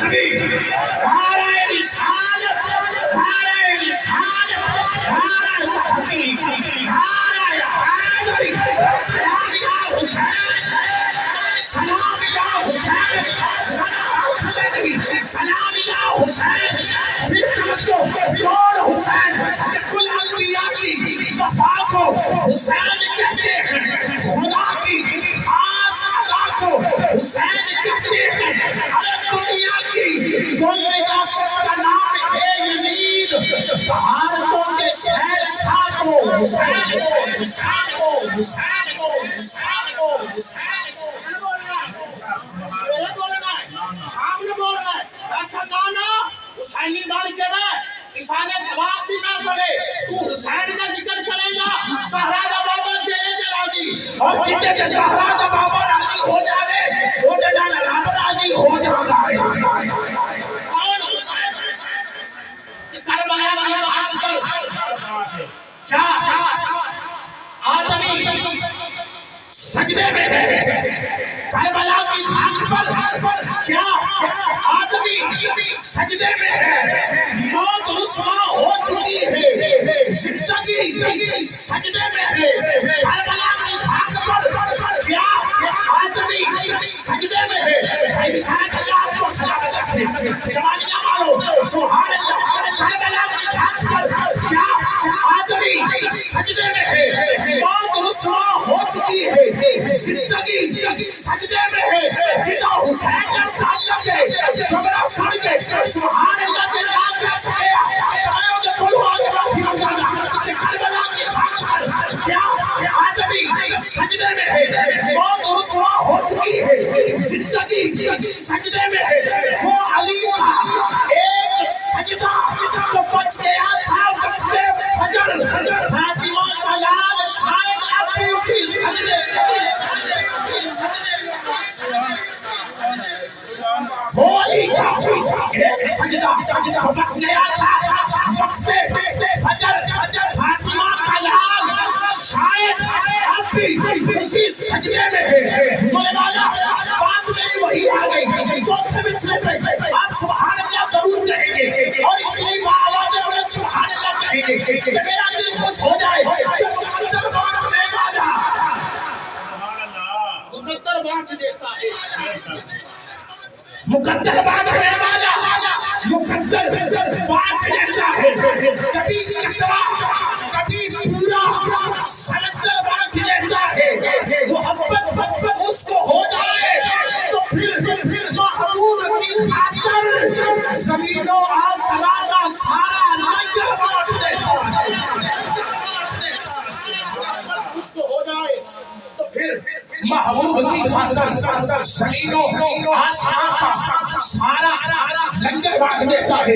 نبی، نعرہ رسالت، نعرہ رسالت، نعرہ تحقیق، نعرہ حیدری، سلام یا حسین، سلام یا حسین، سلام یا حسین، پھر توجہ زور حسین، کل انبیاء کی وفا کو حسین کہتے ہیں، خدا کی خاص ادا کو حسین کہتے ہیں، ہر دنیا کی کل نجاست کا نام ہے یزید، بھارتوں کے شہنشاہ کو حسین کو، حسین کو، حسین کو، حسین کو، حسین کو، حسینی بال کے میں حسین سلام کی محفل ہے، تو حسین کا ذکر کرے گا، زہرا دا بابا تیرے دے راضی، اور جتنے کے زہرا دا بابا راضی ہو جاوے وہ جڑا رب راضی ہو جاتا ہے۔ کون حسین؟ کربلا کی خاک پر کیا آدمی سجدے میں ہے؟ کربلا کی خاک پر کیا آدمی سجدے میں ہے؟ موت رسوا ہو چکی ہے، زندگی سجدے میں ہے۔ کربلا کی خاک پر کیا آدمی سجدے میں ہے؟ اے بشارت اللہ آپ کو سلامت رکھے، جوانیاں مارو سبحان اللہ۔ کربلا کی خاک پر کیا آدمی سجدے میں ہے؟ موت رسوا ہو چکی ہے، زندگی سجدے میں ہے۔ جتنا حسین کا تعلق ہے جبرا سڑ کے سبحان اللہ جلال کا سایہ تمہوں کے کلو آگے معافی مانگانا۔ کربلا کی خاک پر کیا آدمی سجدے میں ہے؟ موت رسوا ہو چکی ہے، زندگی سجدے میں ہے۔ وہ علی کا ایک سجدہ جو بچ گیا تھا وقت فجر، فاطمہ کا لال شاید اب بھی اسی سجدے وہ علی کا ایک سجدہ جو بچ گیا تھا وقت فجر، فاطمہ کا لال شاید اب بھی اسی سجدے میں ہے۔ حضور والا بات میری وہی آ گئی، چوتھے مصرے پہ آپ سبحان اللہ ضرور کہیں گے اور اتنی آواز بلند سبحان اللہ کہیں گے کہ میرا دل خوش ہو جائے۔ مقدر بات میں والا مقدر بات دیتا ہے، مقدر بات ہے والا مقدر بات دیتا ہے۔ کبھی کترا کبھی پورا سمندر بات دیتا ہے۔ محبت اس کو ہو جائے تو پھر محبوب کی خاطر زمین و آسمان کا سارا لنگر بات دیتا ہے۔ اس کو ہو جائے تو پھر محبوب کی خاطر زمین و آسمان کا سارا لنگر بات دیتا ہے۔